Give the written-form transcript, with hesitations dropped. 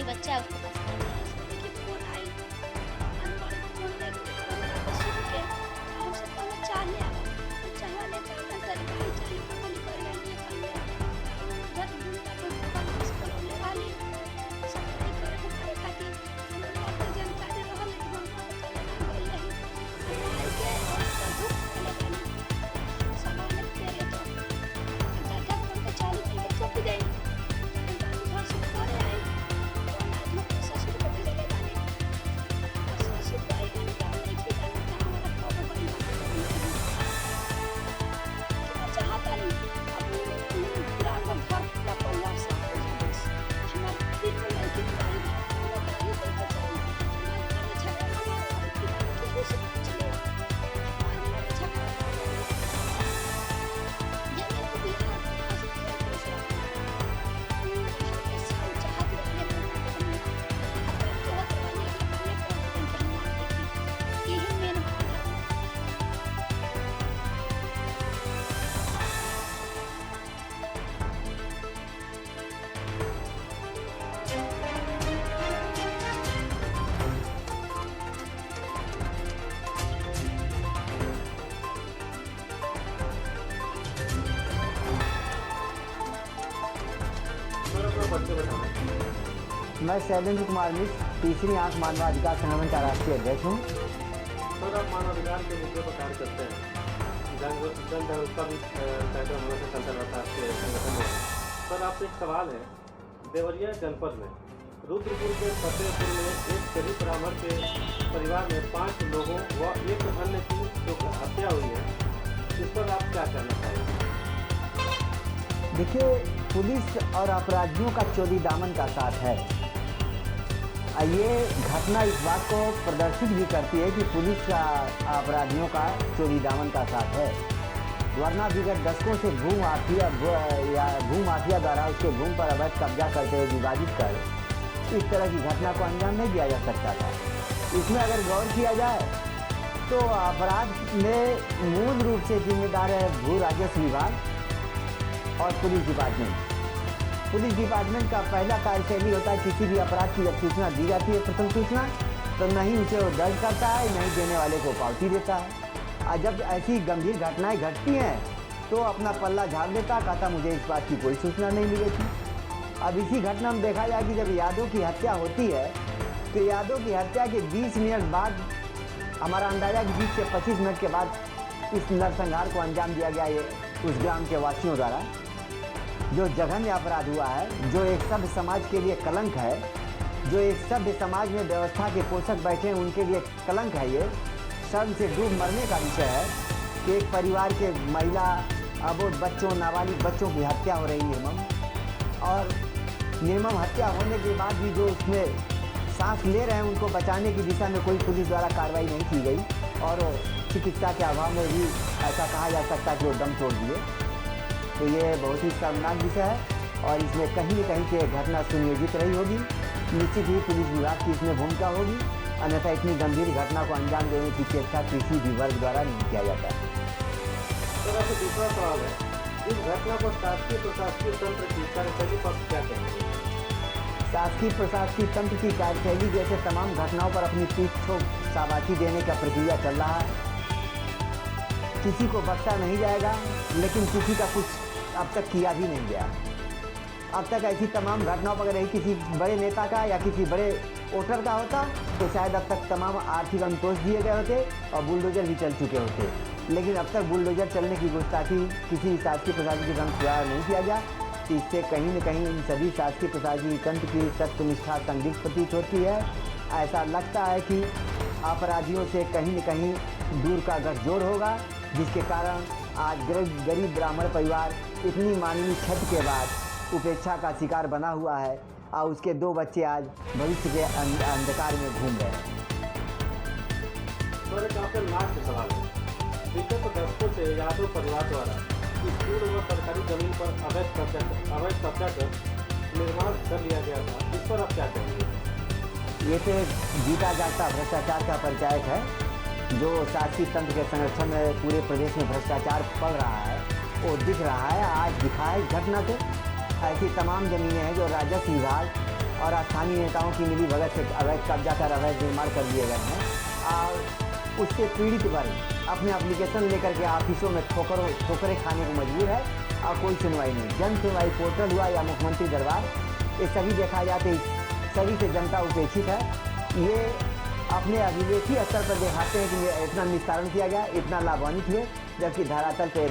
ही बच्चा है उसके पास फोन है। उसको देखिए फोन आई, अनपढ़ फोन देख के बस सुन के हमसे कहले चाह ले आवा। तो चाह लेके आना तेरे भाई चाहे पकड़ कर ले कर ले। जब दुनिया के बदमाश करौले वाली सफाई करे के मारे खातिर हमरा तो जानकारी रहल कि हम चले ना गइल रही। आई के और दुख ले गनी सामान तेरे तो जगह पर के चालू करके चुप गई। घर से घर आई तो आज लोग ससुर को भेजले बानी। ससुर को आई गनी काम नहीं की गनी काम हमारा कब गइल क्या चाहता नहीं अब पूरा घर पूरा परिवार साथ हो जाए बस हमारे दिल में लड़की की बारी वो गाड़ी पे तो चली हमारे झगड़ा हमारा किसी से पूछ ले हमारे झगड़ा ये मेरे को भी मैं शैलेंद्र कुमार मिश्र तीसरी आंख मानवाधिकार संगठन का राष्ट्रीय अध्यक्ष हूँ। सर आप मानवाधिकार के मुद्दे पर कार्य करते हैं, जन जागरूकता भी कार्यक्रम हमेशा चलता रहता है आपके संगठन में। सर आपसे एक सवाल है, देवरिया जनपद में रुद्रपुर के फतेहपुर में एक गरीब ब्राह्मण के परिवार में 5 लोगों व एक अन्य की जो हत्या हुई है, इस पर आप क्या कहना चाहेंगे? देखिए, पुलिस और अपराधियों का चोरी दामन का साथ है। ये घटना इस बात को प्रदर्शित भी करती है कि पुलिस का अपराधियों का चोरी दामन का साथ है, वरना विगत दशकों से भू माफिया द्वारा उसके भूमि पर अवैध कब्जा करते हुए विभाजित कर इस तरह की घटना को अंजाम नहीं दिया जा सकता था। इसमें अगर गौर किया जाए तो अपराध में मूल रूप से जिम्मेदार है भू राजस्व विभाग और पुलिस डिपार्टमेंट। पुलिस डिपार्टमेंट का पहला कार्यशैली होता है, किसी भी अपराध की जब सूचना दी जाती है प्रथम सूचना, तो नहीं उसे वो दर्ज करता है, नहीं देने वाले को पावती देता है। और जब ऐसी गंभीर घटनाएं घटती हैं तो अपना पल्ला झाड़ लेता, कहता मुझे इस बात की कोई सूचना नहीं मिली थी। अब इसी घटना में देखा जाए कि जब यादव की हत्या होती है तो यादव की हत्या के 20 मिनट बाद, हमारा अंदाजा कि 20 से 25 मिनट के बाद इस नरसंहार को अंजाम दिया गया ये उस ग्राम के वासियों द्वारा। जो जघन्य अपराध हुआ है, जो एक सभ्य समाज के लिए कलंक है, जो एक सभ्य समाज में व्यवस्था के पोषक बैठे हैं उनके लिए कलंक है। ये शर्म से डूब मरने का विषय है कि एक परिवार के महिला, अबोध बच्चों, नाबालिग बच्चों की हत्या हो रही निर्मम, और निर्मम हत्या होने के बाद भी जो उसमें सांस ले रहे हैं उनको बचाने की दिशा में कोई पुलिस द्वारा कार्रवाई नहीं की गई, और चिकित्सा के अभाव में भी ऐसा कहा जा सकता है कि वो दम तोड़ दिए। तो ये बहुत ही शर्मनाक विषय है और इसमें कहीं न कहीं से घटना सुनियोजित रही होगी। निश्चित ही पुलिस विभाग की इसमें भूमिका होगी, अन्यथा इतनी गंभीर घटना को अंजाम देने की चेष्टा किसी भी वर्ग द्वारा नहीं किया जाता है। सर आपसे दूसरा सवाल है, इस घटना पर शासकीय प्रशासकीय तंत्र की कार्यशैली पर क्या कहेंगे? शासकीय प्रशासकीय तंत्र की कार्यशैली जैसे तमाम घटनाओं पर अपनी पीठ ठोक शाबाशी देने का प्रक्रिया चल रहा है। किसी को बख्शा नहीं जाएगा, लेकिन किसी का कुछ अब तक किया भी नहीं गया। अब तक ऐसी तमाम घटनाओं पर अगर किसी बड़े नेता का या किसी बड़े वोटर का होता तो शायद अब तक तमाम आर्थिक अंतोष दिए गए होते और बुलडोजर भी चल चुके होते। लेकिन अब तक बुलडोजर चलने की गुस्ताखी किसी शासकीय प्रशासकीय तंत्र द्वारा नहीं किया गया। इससे कहीं न कहीं इन सभी शासकीय प्रशासकीय तंत्र की सत्यनिष्ठा संदिग्ध प्रतीत होती है। ऐसा लगता है कि अपराधियों से कहीं न कहीं दूर का गठजोड़ होगा, जिसके कारण आज गरीब ब्राह्मण परिवार इतनी मानवीय क्षति के बाद उपेक्षा का शिकार बना हुआ है और उसके 2 बच्चे आज भविष्य के अंधकार में घूम रहे हैं। सर एक आपका लास्ट सवाल है, विगत दशकों से यादव परिवार द्वारा स्कूल व सरकारी जमीन पर अवैध कब्जा कर निर्माण कर लिया गया था, इस पर आप क्या कहेंगे? ये तो जीता जागता भ्रष्टाचार का परिचायक है, जो शासकीय तंत्र के संरक्षण में पूरे प्रदेश में भ्रष्टाचार पड़ रहा है वो दिख रहा है। आज दिखा है घटना से। ऐसी तमाम ज़मीनें हैं जो राजस्व विभाग और स्थानीय नेताओं की मिलीभगत से अवैध कब्जा कर अवैध निर्माण कर दिए गए हैं और उससे पीड़ित वर्ग अपने एप्लीकेशन लेकर के ऑफिसों में ठोकरें खाने को मजबूर है और कोई सुनवाई नहीं। जन सुनवाई पोर्टल हुआ या मुख्यमंत्री दरबार, ये सभी देखा जाए तो सभी से जनता उपेक्षित है। ये अपने अभिलेखी स्तर पर दिखाते हैं कि इतना निस्तारण किया गया, इतना लाभान्वित हुए, जबकि धरातल पे